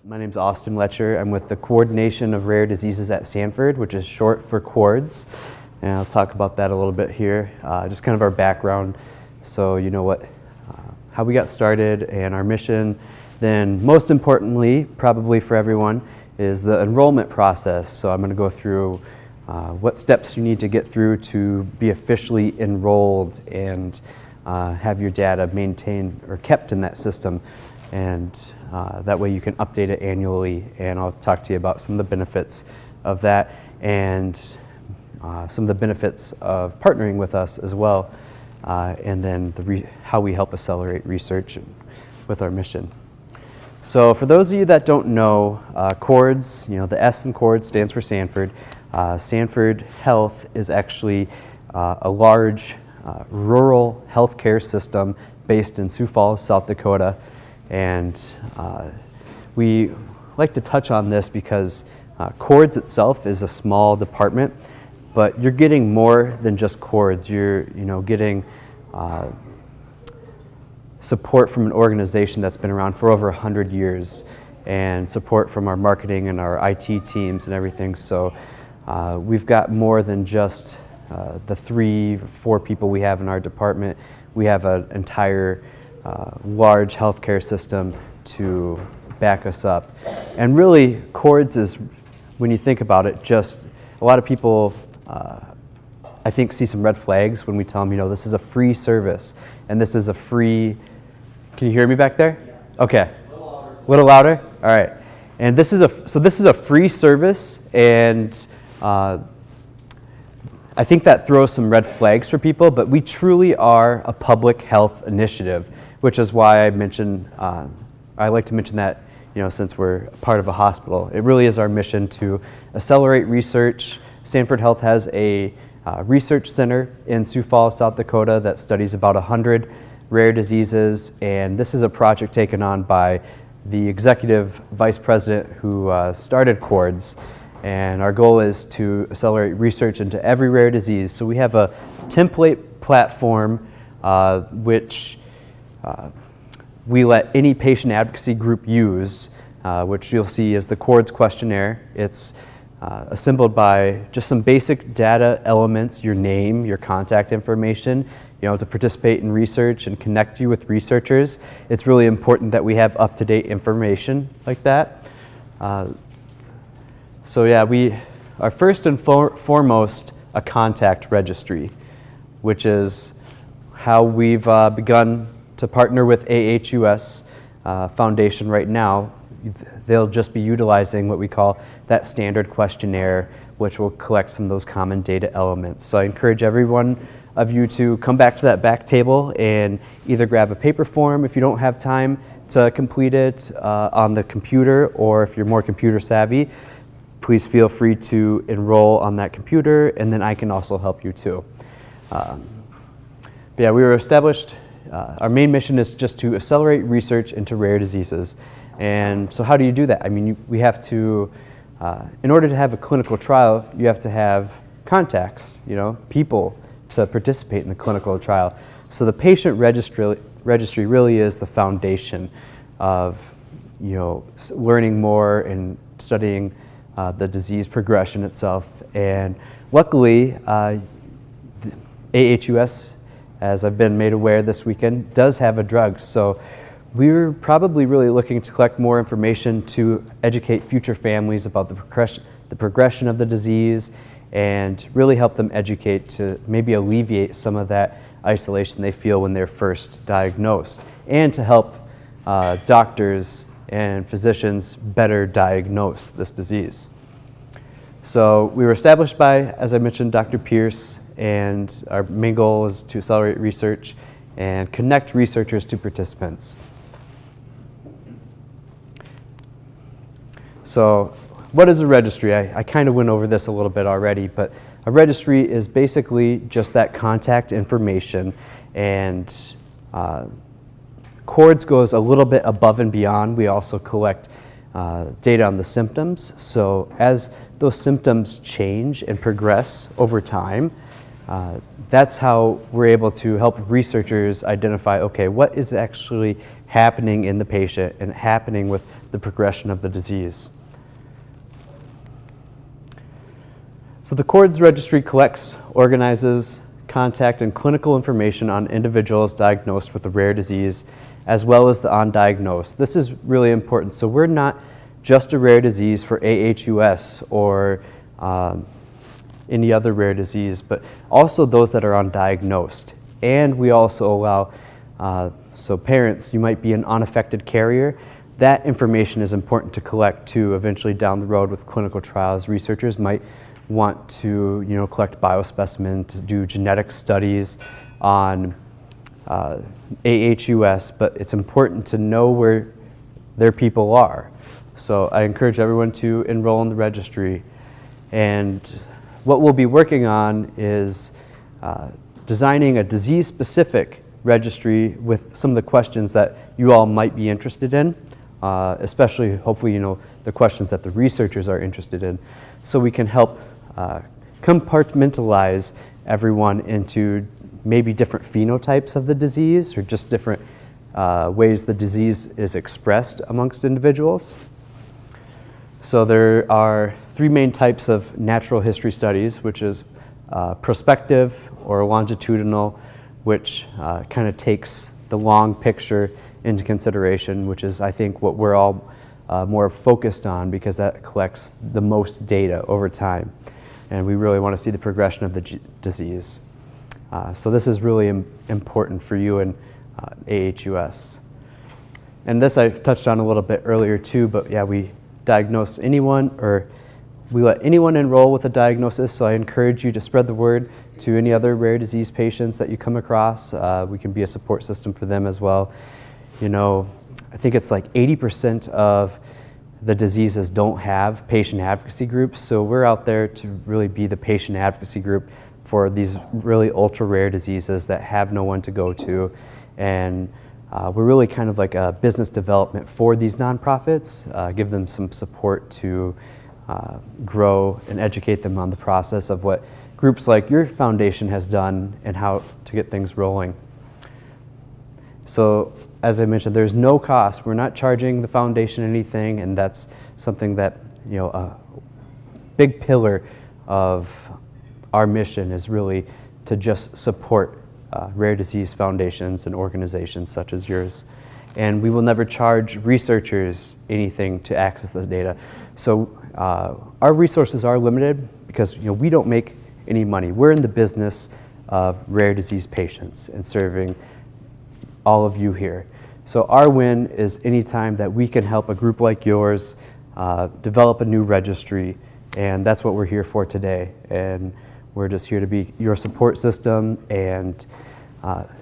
My name's Austin Lechner. I'm with the Coordination of Rare Diseases at Stanford, which is short for CoRDS. And I'll talk about that a little bit here, just kind of our background, so you know how we got started and our mission. Then most importantly, probably for everyone, is the enrollment process. So I'm going to go through what steps you need to get through to be officially enrolled and have your data maintained or kept in that system. And that way you can update it annually, and I'll talk to you about some of the benefits of that and some of the benefits of partnering with us as well, and then how we help accelerate research with our mission. So for those of you that don't know, CoRDS, the S in CoRDS stands for Stanford. Stanford Health is actually a large rural healthcare system based in Sioux Falls, South Dakota. And we like to touch on this because CoRDS itself is a small department, but you're getting more than just CoRDS. You're getting support from an organization that's been around for over 100 years, and support from our marketing and our IT teams and everything. So we've got more than just the 3 or 4 people we have in our department. We have an entire large healthcare system to back us up. And really, CoRDS is, when you think about it, just a lot of people, I think, see some red flags when we tell them, this is a free service, and this is a free, can you hear me back there? Okay. A little louder? All right. And this is a free service, and I think that throws some red flags for people, but we truly are a public health initiative, which is why I like to mention that, since we're part of a hospital. It really is our mission to accelerate research. Stanford Health has a research center in Sioux Falls, South Dakota that studies about 100 rare diseases, and this is a project taken on by the executive vice president who started CoRDS. And our goal is to accelerate research into every rare disease. So we have a template platform which we let any patient advocacy group use, which you'll see is the CoRDS questionnaire. It's assembled by just some basic data elements, your name, your contact information, to participate in research and connect you with researchers. It's really important that we have up-to-date information like that. So yeah, we are first and foremost a contact registry, which is how we've begun to partner with aHUS Foundation right now. They'll just be utilizing what we call that standard questionnaire, which will collect some of those common data elements. So I encourage every one of you to come back to that back table and either grab a paper form if you don't have time to complete it on the computer, or if you're more computer savvy, please feel free to enroll on that computer, and then I can also help you too. But yeah, we were established, our main mission is just to accelerate research into rare diseases. And so how do you do that? I mean, we have to, in order to have a clinical trial, you have to have contacts, people to participate in the clinical trial. So the patient registry really is the foundation of, learning more and studying the disease progression itself. And luckily, aHUS, as I've been made aware this weekend, does have a drug. So we're probably really looking to collect more information to educate future families about the progression of the disease, and really help them educate to maybe alleviate some of that isolation they feel when they're first diagnosed, and to help doctors and physicians better diagnose this disease. So we were established by, as I mentioned, Dr. Pierce, and our main goal is to accelerate research and connect researchers to participants. So what is a registry? I kind of went over this a little bit already, but a registry is basically just that contact information, and CoRDS goes a little bit above and beyond. We also collect data on the symptoms. So as those symptoms change and progress over time, that's how we're able to help researchers identify, okay, what is actually happening in the patient and happening with the progression of the disease. So the CoRDS Registry collects, organizes, contact, and clinical information on individuals diagnosed with a rare disease, as well as the undiagnosed. This is really important. So we're not just a rare disease for aHUS or any other rare disease, but also those that are undiagnosed. And we also allow, so parents, you might be an unaffected carrier. That information is important to collect too. Eventually down the road with clinical trials, researchers might want to collect biospecimen to do genetic studies on aHUS, but it's important to know where their people are. So I encourage everyone to enroll in the registry. And what we'll be working on is designing a disease-specific registry with some of the questions that you all might be interested in, especially hopefully the questions that the researchers are interested in, so we can help compartmentalize everyone into maybe different phenotypes of the disease or just different ways the disease is expressed amongst individuals. So there are three main types of natural history studies, which is prospective or longitudinal, which kind of takes the long picture into consideration, which is, I think, what we're all more focused on because that collects the most data over time. And we really want to see the progression of the disease. So this is really important for you in aHUS. And this I touched on a little bit earlier too, but yeah, we diagnose anyone, or we let anyone enroll with a diagnosis, so I encourage you to spread the word to any other rare disease patients that you come across. We can be a support system for them as well. I think it's like 80% of the diseases don't have patient advocacy groups, so we're out there to really be the patient advocacy group for these really ultra rare diseases that have no one to go to. And we're really kind of like a business development for these nonprofits, give them some support to grow and educate them on the process of what groups like your foundation has done and how to get things rolling. So as I mentioned, there's no cost. We're not charging the foundation anything, and that's something that, a big pillar of our mission is really to just support rare disease foundations and organizations such as yours. And we will never charge researchers anything to access the data. So our resources are limited because we don't make any money. We're in the business of rare disease patients and serving all of you here. So our win is anytime that we can help a group like yours develop a new registry, and that's what we're here for today. And we're just here to be your support system and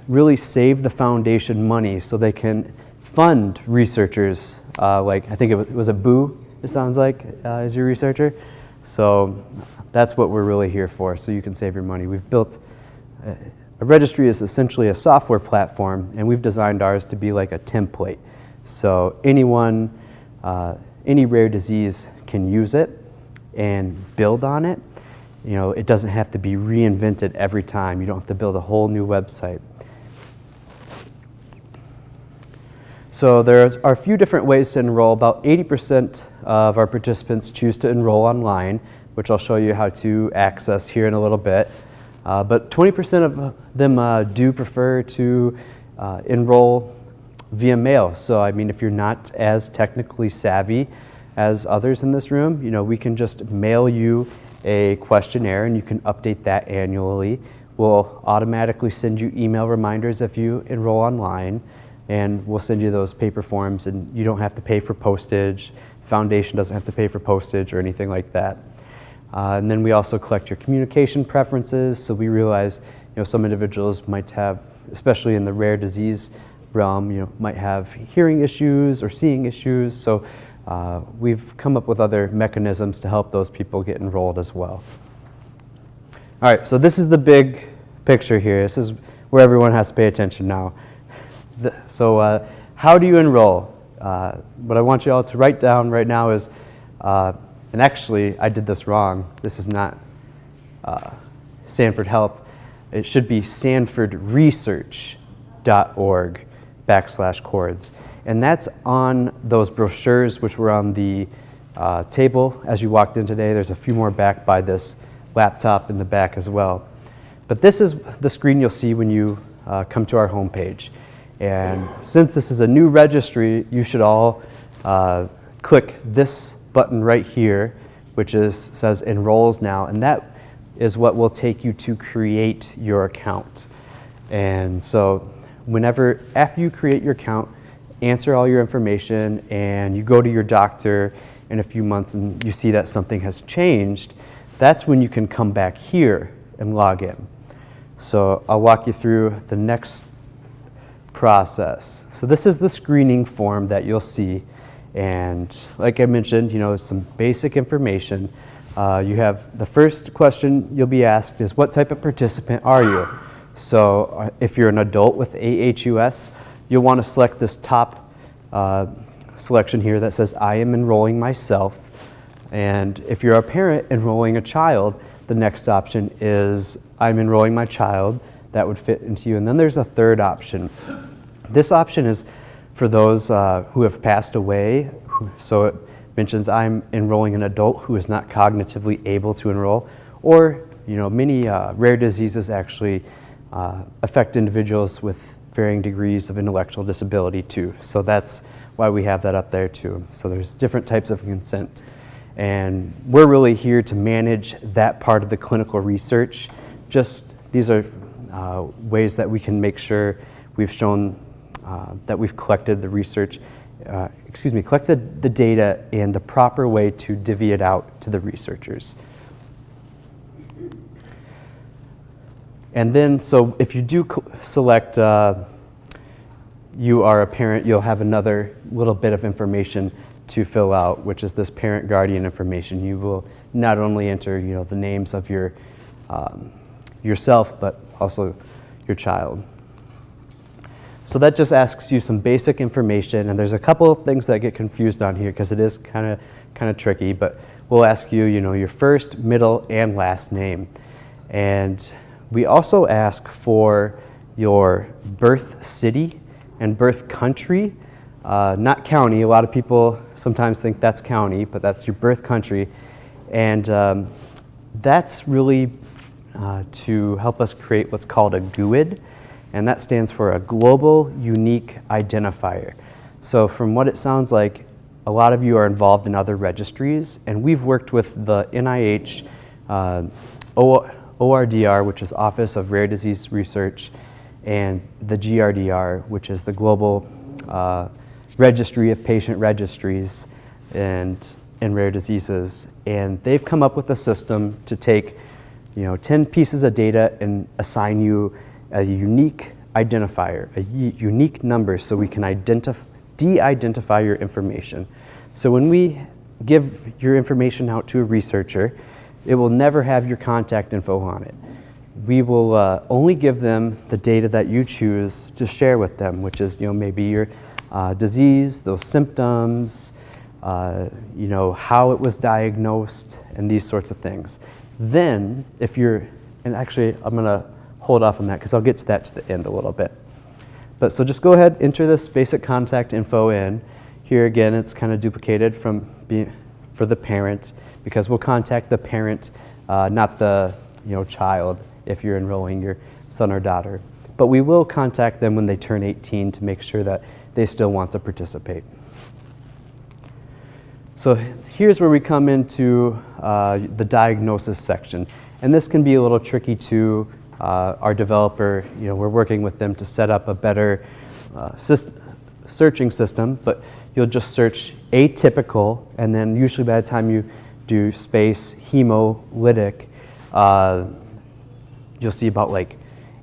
really save the foundation money so they can fund researchers like, I think it was a Boo, it sounds like, as your researcher. So that's what we're really here for, so you can save your money. We've built, a registry is essentially a software platform, and we've designed ours to be like a template. So anyone, any rare disease can use it and build on it. It doesn't have to be reinvented every time. You don't have to build a whole new website. So there are a few different ways to enroll. About 80% of our participants choose to enroll online, which I'll show you how to access here in a little bit. But 20% of them do prefer to enroll via mail. So I mean, if you're not as technically savvy as others in this room, we can just mail you a questionnaire and you can update that annually. We'll automatically send you email reminders if you enroll online, and we'll send you those paper forms, and you don't have to pay for postage. Foundation doesn't have to pay for postage or anything like that. And then we also collect your communication preferences. So we realize, some individuals might have, especially in the rare disease realm, might have hearing issues or seeing issues. So we've come up with other mechanisms to help those people get enrolled as well. All right, so this is the big picture here. This is where everyone has to pay attention now. So how do you enroll? What I want you all to write down right now is, and actually I did this wrong. This is not Sanford Health. It should be sanfordresearch.org/CoRDS. And that's on those brochures which were on the table as you walked in today. There's a few more back by this laptop in the back as well. But this is the screen you'll see when you come to our homepage. And since this is a new registry, you should all click this button right here, which says Enrolls Now, and that is what will take you to create your account. And so after you create your account, answer all your information, and you go to your doctor in a few months and you see that something has changed, that's when you can come back here and log in. So I'll walk you through the next process. So this is the screening form that you'll see, and like I mentioned, some basic information. You have the first question you'll be asked is, what type of participant are you? So if you're an adult with aHUS, you'll want to select this top selection here that says, I am enrolling myself. And if you're a parent enrolling a child, the next option is, I'm enrolling my child. That would fit into you. And then there's a third option. This option is for those who have passed away. So it mentions, I'm enrolling an adult who is not cognitively able to enroll. Or, many rare diseases actually affect individuals with varying degrees of intellectual disability too. So that's why we have that up there too. So there's different types of consent. And we're really here to manage that part of the clinical research. These are ways that we can make sure we've shown that we've collected the research, collected the data in the proper way to divvy it out to the researchers. And then, so if you do select you are a parent, you'll have another little bit of information to fill out, which is this parent guardian information. You will not only enter, the names of your yourself, but also your child. So that just asks you some basic information, and there's a couple of things that get confused on here because it is kind of tricky. But we'll ask you, your first, middle, and last name, and we also ask for your birth city and birth country, not county. A lot of people sometimes think that's county, but that's your birth country. And that's really to help us create what's called a GUID, and that stands for a Global Unique Identifier. So from what it sounds like, a lot of you are involved in other registries, and we've worked with the NIH ORDR, which is Office of Rare Disease Research, and the GRDR, which is the Global Registry of Patient Registries in rare diseases. And they've come up with a system to take 10 pieces of data and assign you a unique identifier, a unique number, so we can de-identify your information. So when we give your information out to a researcher, it will never have your contact info on it. We will only give them the data that you choose to share with them, which is maybe your disease, those symptoms, how it was diagnosed, and these sorts of things. Then, and actually I'm going to hold off on that because I'll get to that to the end a little bit. But so just go ahead, enter this basic contact info in. Here again, it's kind of duplicated for the parent, because we'll contact the parent, not the child, if you're enrolling your son or daughter. But we will contact them when they turn 18 to make sure that they still want to participate. So here's where we come into the diagnosis section. And this can be a little tricky to our developer. We're working with them to set up a better searching system, but you'll just search atypical, and then usually by the time you do space hemolytic, you'll see about like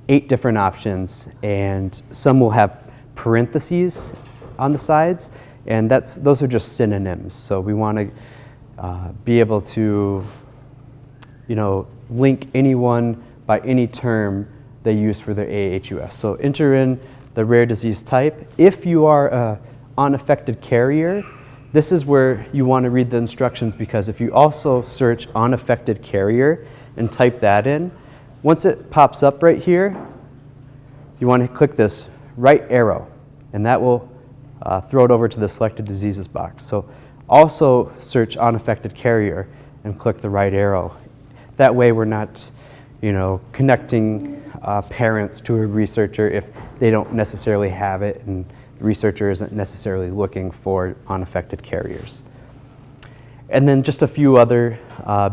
8 different options, and some will have parentheses on the sides, and those are just synonyms. So we want to be able to link anyone by any term they use for their aHUS. So enter in the rare disease type. If you are an unaffected carrier, this is where you want to read the instructions, because if you also search unaffected carrier and type that in, once it pops up right here, you want to click this right arrow, and that will throw it over to the selected diseases box. So also search unaffected carrier and click the right arrow. That way we're not, connecting parents to a researcher if they don't necessarily have it and the researcher isn't necessarily looking for unaffected carriers. And then just a few other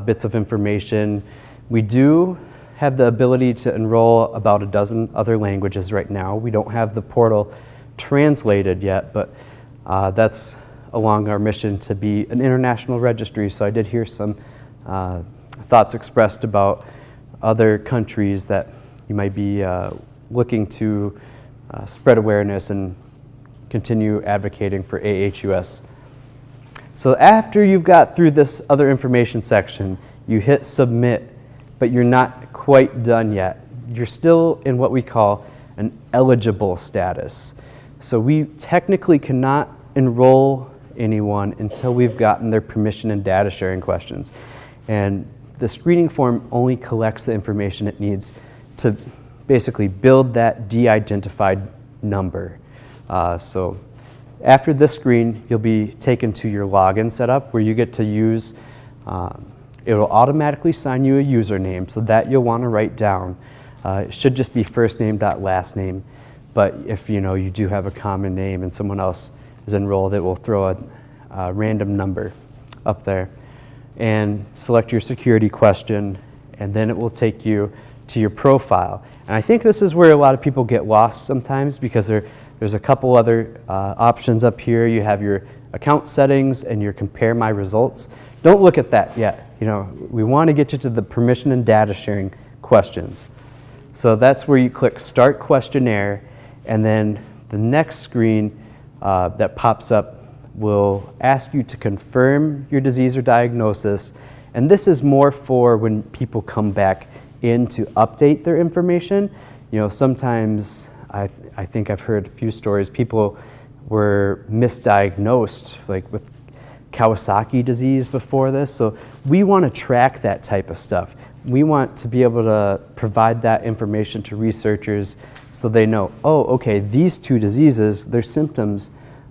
bits of information. We do have the ability to enroll about a dozen other languages right now. We don't have the portal translated yet, but that's along our mission to be an international registry. So I did hear some thoughts expressed about other countries that you might be looking to spread awareness and continue advocating for aHUS. So after you've got through this other information section, you hit submit, but you're not quite done yet. You're still in what we call an eligible status. So we technically cannot enroll anyone until we've gotten their permission and data sharing questions. And the screening form only collects the information it needs to basically build that de-identified number. So after this screen, you'll be taken to your login setup where you get to use, it'll automatically assign you a username, so that you'll want to write down. It should just be first name dot last name, but if you do have a common name and someone else is enrolled, it will throw a random number up there. And select your security question, and then it will take you to your profile. And I think this is where a lot of people get lost sometimes, because there's a couple other options up here. You have your account settings and your compare my results. Don't look at that yet. We want to get you to the permission and data sharing questions. So that's where you click start questionnaire, and then the next screen that pops up will ask you to confirm your disease or diagnosis. And this is more for when people come back in to update their information. Sometimes I think I've heard a few stories, people were misdiagnosed, like with Kawasaki disease before this. So we want to track that type of stuff. We want to be able to provide that information to researchers so they know, oh, okay, these two diseases, their symptoms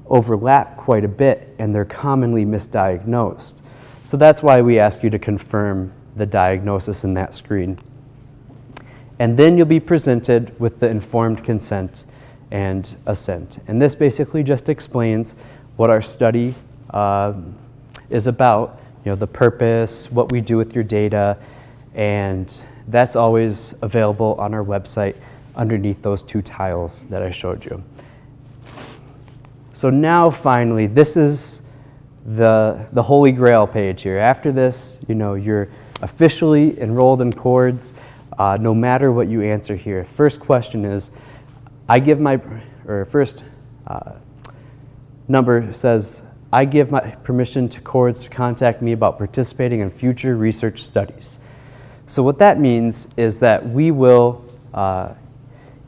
overlap quite a bit and they're commonly misdiagnosed. So that's why we ask you to confirm the diagnosis in that screen. And then you'll be presented with the informed consent and assent. And this basically just explains what our study is about, the purpose, what we do with your data, and that's always available on our website underneath those two tiles that I showed you. So now finally, this is the Holy Grail page here. After this, you're officially enrolled in CoRDS, no matter what you answer here. First question is, first number says, I give my permission to CoRDS to contact me about participating in future research studies. So what that means is that we will,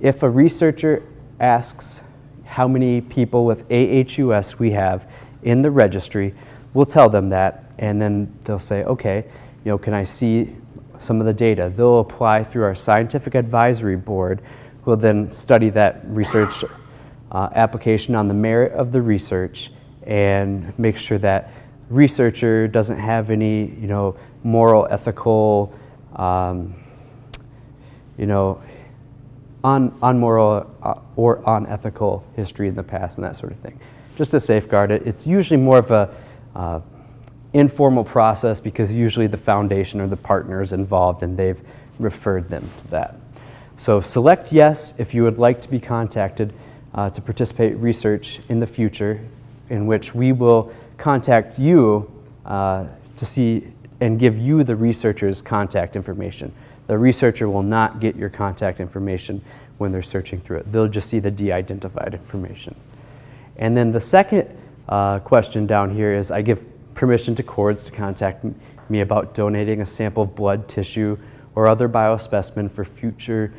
if a researcher asks how many people with aHUS we have in the registry, we'll tell them that, and then they'll say, okay, can I see some of the data? They'll apply through our scientific advisory board, who will then study that research application on the merit of the research and make sure that researcher doesn't have any, moral, ethical, unmoral or unethical history in the past and that sort of thing. Just to safeguard it. It's usually more of a informal process because usually the foundation or the partner is involved and they've referred them to that. So select yes if you would like to be contacted to participate in research in the future, in which we will contact you to see and give you the researcher's contact information. The researcher will not get your contact information when they're searching through it. They'll just see the de-identified information. And then the second question down here is, I give permission to CoRDS to contact me about donating a sample of blood, tissue, or other biospecimen for future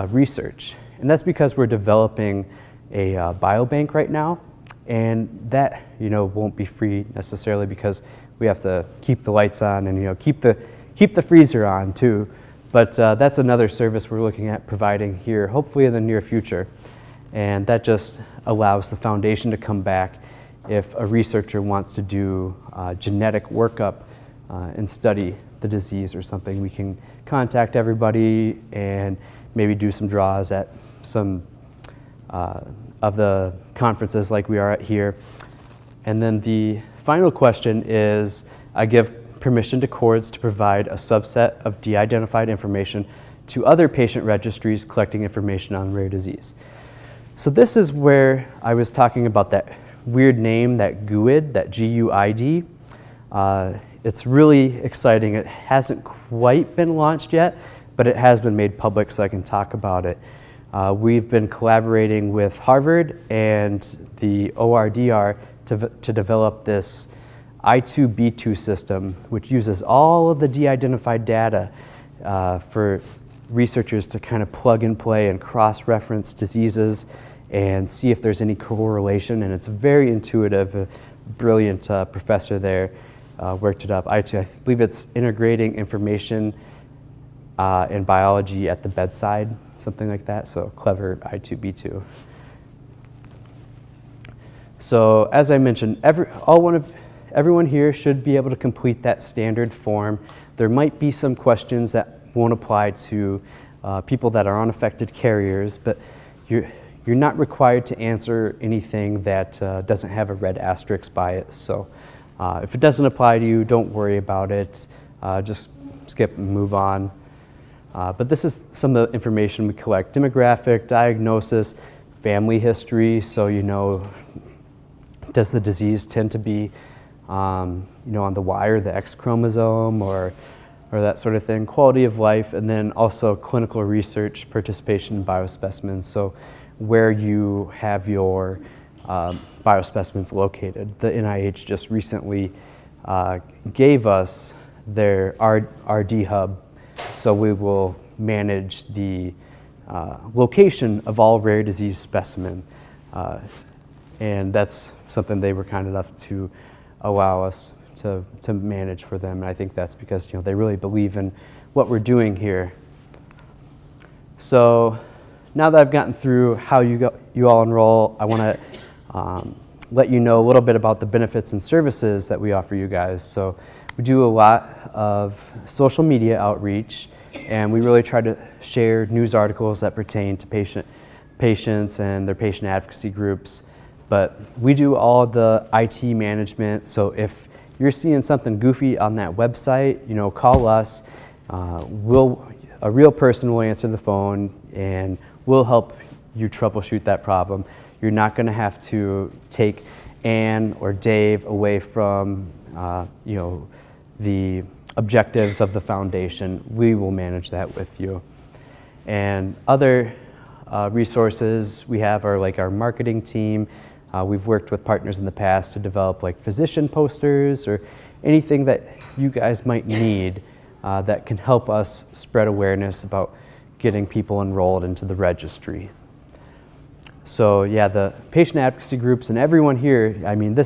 research. And that's because we're developing a biobank right now, and that won't be free necessarily because we have to keep the lights on and keep the freezer on too. But that's another service we're looking at providing here, hopefully in the near future. And that just allows the foundation to come back if a researcher wants to do genetic workup and study the disease or something. We can contact everybody and maybe do some draws at some of the conferences like we are at here. And then the final question is, I give permission to CoRDS to provide a subset of de-identified information to other patient registries collecting information on rare disease. So this is where I was talking about that weird name, that GUID, that G-U-I-D. It's really exciting. It hasn't quite been launched yet, but it has been made public, so I can talk about it. We've been collaborating with Harvard and the ORDR to develop this I2B2 system, which uses all of the de-identified data for researchers to kind of plug and play and cross-reference diseases and see if there's any correlation. And it's very intuitive. A brilliant professor there worked it up. I believe it's integrating information in biology at the bedside, something like that. So clever I2B2. So as I mentioned, everyone here should be able to complete that standard form. There might be some questions that won't apply to people that are unaffected carriers, but you're not required to answer anything that doesn't have a red asterisk by it. So if it doesn't apply to you, don't worry about it. Just skip and move on. But this is some of the information we collect: demographic, diagnosis, family history. So you know, does the disease tend to be on the Y or the X chromosome, or that sort of thing? Quality of life, and then also clinical research, participation in biospecimens. So where you have your biospecimens located. The NIH just recently gave us their RD hub, so we will manage the location of all rare disease specimen. And that's something they were kind enough to allow us to manage for them. And I think that's because they really believe in what we're doing here. So now that I've gotten through how you all enroll, I want to let you know a little bit about the benefits and services that we offer you guys. So we do a lot of social media outreach, and we really try to share news articles that pertain to patients and their patient advocacy groups. But we do all the IT management, so if you're seeing something goofy on that website, call us. A real person will answer the phone, and we'll help you troubleshoot that problem. You're not going to have to take Ann or Dave away from the objectives of the foundation. We will manage that with you. And other resources we have are like our marketing team. We've worked with partners in the past to develop like physician posters or anything that you guys might need that can help us spread awareness about getting people enrolled into the registry. So yeah, the patient advocacy groups and everyone here, I mean,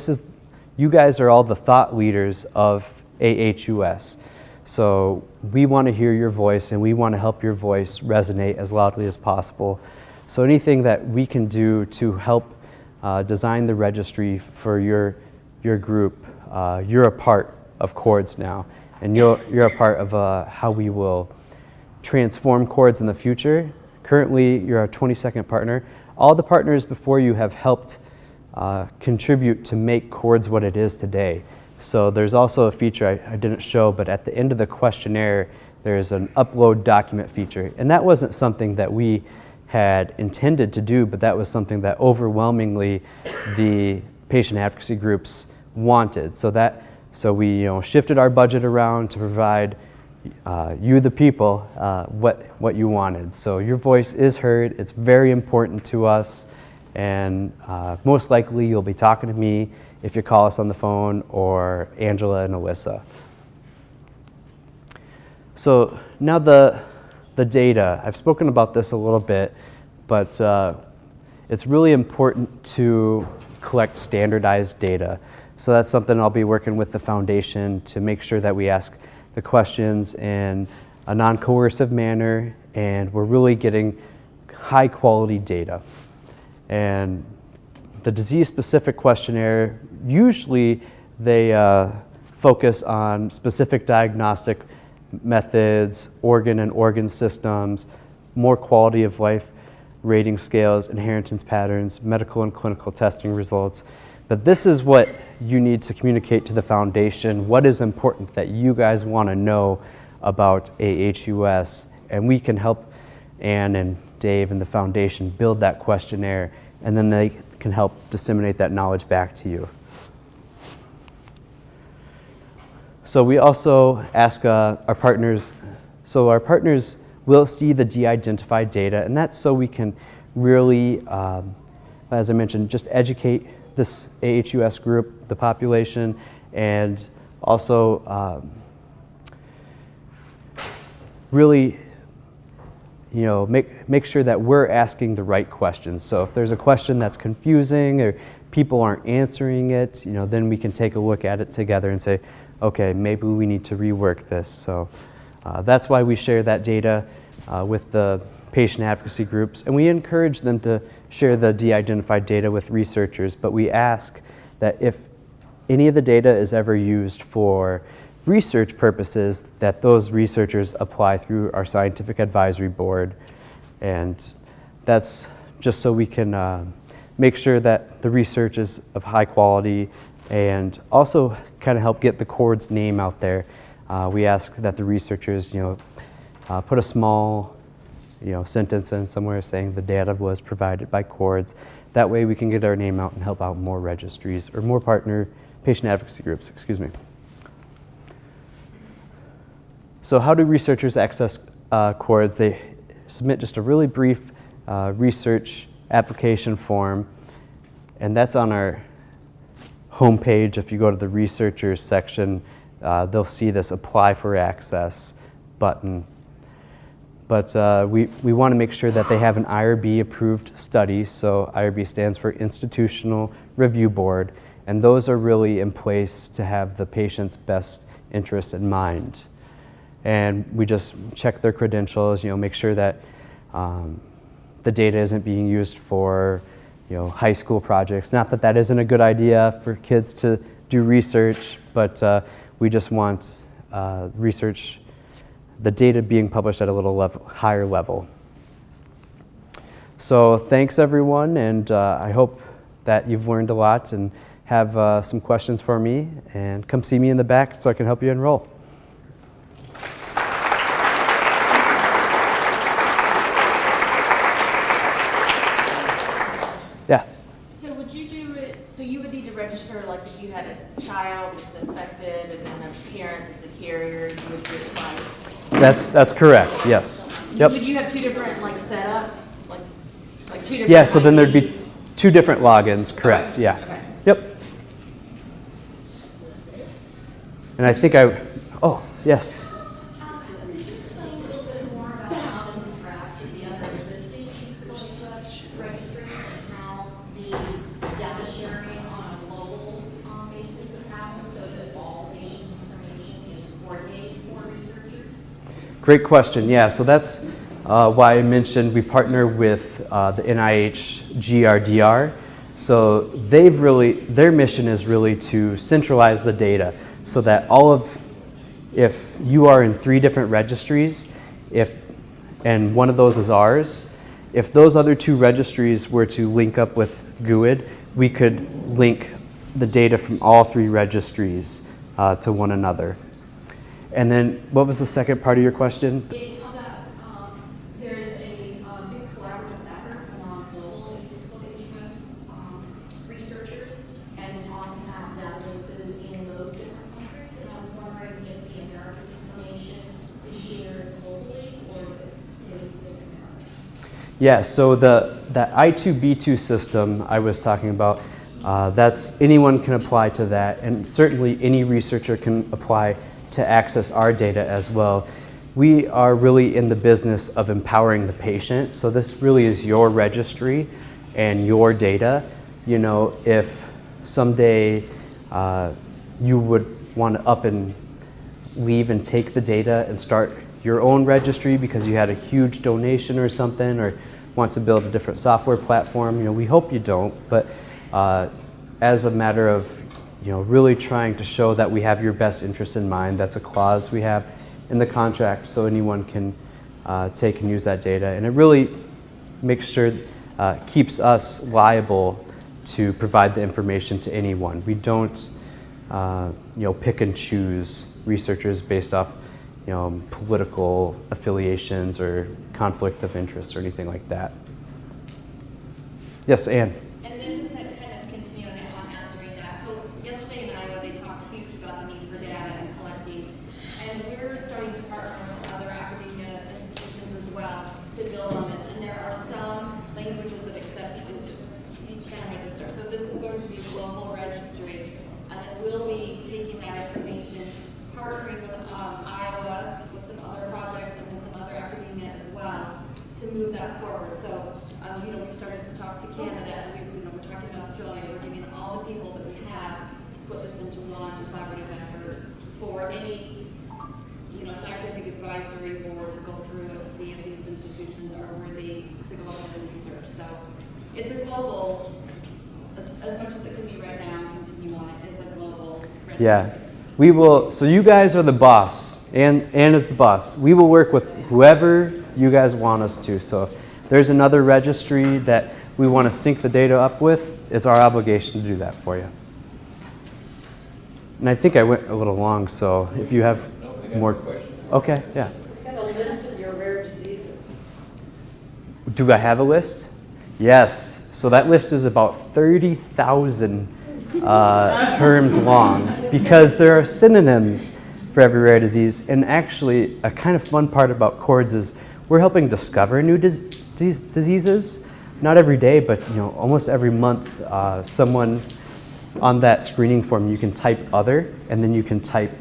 you guys are all the thought leaders of aHUS. So we want to hear your voice, and we want to help your voice resonate as loudly as possible. So anything that we can do to help design the registry for your group, you're a part of CoRDS now, and you're a part of how we will transform CoRDS in the future. Currently, you're our 22nd partner. All the partners before you have helped contribute to make CoRDS what it is today. So there's also a feature I didn't show, but at the end of the questionnaire, there's an upload document feature. And that wasn't something that we had intended to do, but that was something that overwhelmingly the patient advocacy groups wanted. So we shifted our budget around to provide you, the people, what you wanted. So your voice is heard. It's very important to us, and most likely you'll be talking to me if you call us on the phone, or Angela and Alyssa. So now the data. I've spoken about this a little bit, but it's really important to collect standardized data. So that's something I'll be working with the foundation to make sure that we ask the questions in a non-coercive manner, and we're really getting high quality data. And the disease-specific questionnaire, usually they focus on specific diagnostic methods, organ and organ systems, more quality of life rating scales, inheritance patterns, medical and clinical testing results. But this is what you need to communicate to the foundation, what is important that you guys want to know about aHUS, and we can help Ann and Dave and the foundation build that questionnaire, and then they can help disseminate that knowledge back to you. So we also ask our partners, so our partners will see the de-identified data, and that's so we can really, as I mentioned, just educate this aHUS group, the population, and also really, you know, make sure that we're asking the right questions. So if there's a question that's confusing or people aren't answering it, you know, then we can take a look at it together and say, okay, maybe we need to rework this. So that's why we share that data with the patient advocacy groups, and we encourage them to share the de-identified data with researchers, but we ask that if any of the data is ever used for research purposes, that those researchers apply through our scientific advisory board. And that's just so we can make sure that the research is of high quality and also kind of help get the CoRDS name out there. We ask that the researchers, you know, put a small, you know, sentence in somewhere saying the data was provided by CoRDS. That way we can get our name out and help out more registries or more partner patient advocacy groups, excuse me. So how do researchers access CoRDS? They submit just a really brief research application form, and that's on our homepage. If you go to the researchers section, they'll see this apply for access button. But we want to make sure that they have an IRB approved study. So IRB stands for Institutional Review Board, and those are really in place to have the patient's best interest in mind. And we just check their credentials, you know, make sure that the data isn't being used for, you know, high school projects. Not that that isn't a good idea for kids to do research, but we just want research, the data being published at a little higher level. So thanks everyone, and I hope that you've learned a lot and have some questions for me, and come see me in the back so I can help you enroll. Yeah. So would you do it, so you would need to register, like if you had a child that's affected and then a parent that's a carrier, you would do it twice? That's correct, yes. Yep. Would you have two different like setups? Like two different Yeah, so then there'd be IDs? two different logins, correct, Okay. yeah. Okay. Yep. And I think oh, yes. Could you explain a little bit more about how this interacts with the other existing CoRDS registries and how the data sharing on a global basis would happen so that all patient information is coordinated for researchers? Great question, yeah, so that's why I mentioned we partner with the NIH GRDR. So their mission is really to centralize the data so that if you are in 3 different registries, and one of those is ours, if those other 2 registries were to link up with GUID, we could link the data from all 3 registries to one another. And then, what was the second part of your question? How that there is a big collaborative effort among global aHUS researchers, and often have databases in those different countries. And I was wondering if the American information is shared globally or if it stays within America. Yeah, so that I2B2 system I was talking about, that's anyone can apply to that, and certainly any researcher can apply to access our data as well. We are really in the business of empowering the patient, so this really is your registry and your data. You know, if someday you would want to up and leave and take the data and start your own registry because you had a huge donation or something, or want to build a different software platform. You know, we hope you don't, but as a matter of, you know, really trying to show that we have your best interest in mind, that's a clause we have in the contract so anyone can take and use that data. And it really makes sure, keeps us liable to provide the information to anyone. We don't, you know, pick and choose researchers based off, you know, political affiliations or conflict of interest or anything like that. Yes, Anne. And then just to kind of continue on answering that. So yesterday in Iowa, they talked huge about the need for data and collecting. And we're starting to partner with other academia institutions as well to build on this. And there are some languages that accept you can register. So this is going to be a global registry. And then we'll be taking that information, partnering with Iowa, with some other projects and with some other academia as well to move that forward. So, you know, we've started to talk to Canada, and we're talking to Australia. We're getting all the people that we have to put this into one collaborative effort for any, you know, scientific advisory board to go through and see if these institutions are worthy to go ahead and research. So it's a global, as much as it can be right now and continue on, it's a global registry. Yeah, we will, so you guys are the boss, Anne is the boss. We will work with whoever you guys want us to. So if there's another registry that we want to sync the data up with, it's our obligation to do that for you. And I think I went a little long, so if you have more questions. Okay, yeah. Have a list of your rare diseases. Do I have a list? Yes. So that list is about 30,000 terms long because there are synonyms for every rare disease. And actually, a kind of fun part about CoRDS is we're helping discover new diseases. Not every day, but you know, almost every month, someone on that screening form, you can type other, and then you can type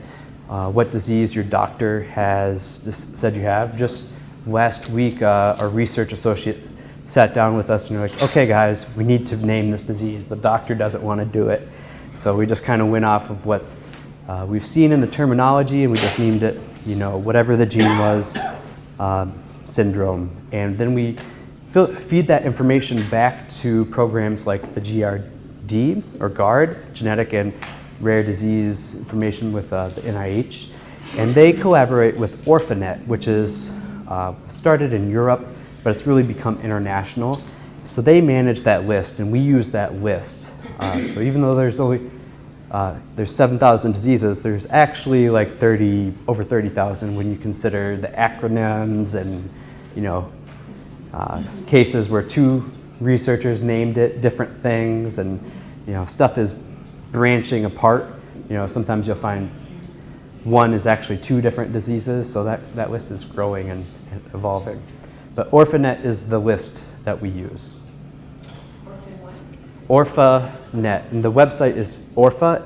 what disease your doctor has said you have. Just last week, our research associate sat down with us and they're like, okay guys, we need to name this disease. The doctor doesn't want to do it. So we just kind of went off of what we've seen in the terminology, and we just named it, you know, whatever the gene was, syndrome. And then we feed that information back to programs like the GRD or GARD, Genetic and Rare Disease Information with the NIH. And they collaborate with Orphanet, which is started in Europe, but it's really become international. So they manage that list, and we use that list. So even though there's only there's 7,000 diseases, there's actually like over 30,000 when you consider the acronyms and, you know, cases where two researchers named it different things, and you know, stuff is branching apart. You know, sometimes you'll find one is actually two different diseases, so that list is growing and evolving. But Orphanet is the list that we use. Orphanet, and the website is orpha.net.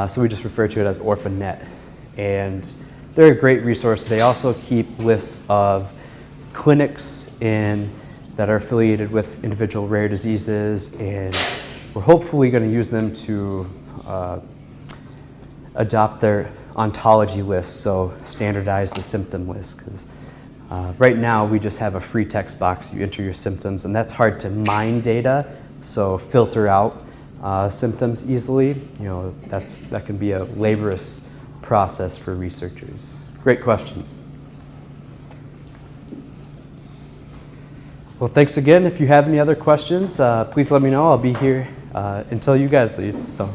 So we just refer to it as Orphanet. And they're a great resource. They also keep lists of clinics that are affiliated with individual rare diseases, and we're hopefully going to use them to adopt their ontology list, so standardize the symptom list. Because right now we just have a free text box. You enter your symptoms, and that's hard to mine data, so filter out symptoms easily. You know, that can be a laborious process for researchers. Great questions. Well, thanks again. If you have any other questions, please let me know. I'll be here until you guys leave. So,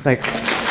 thanks.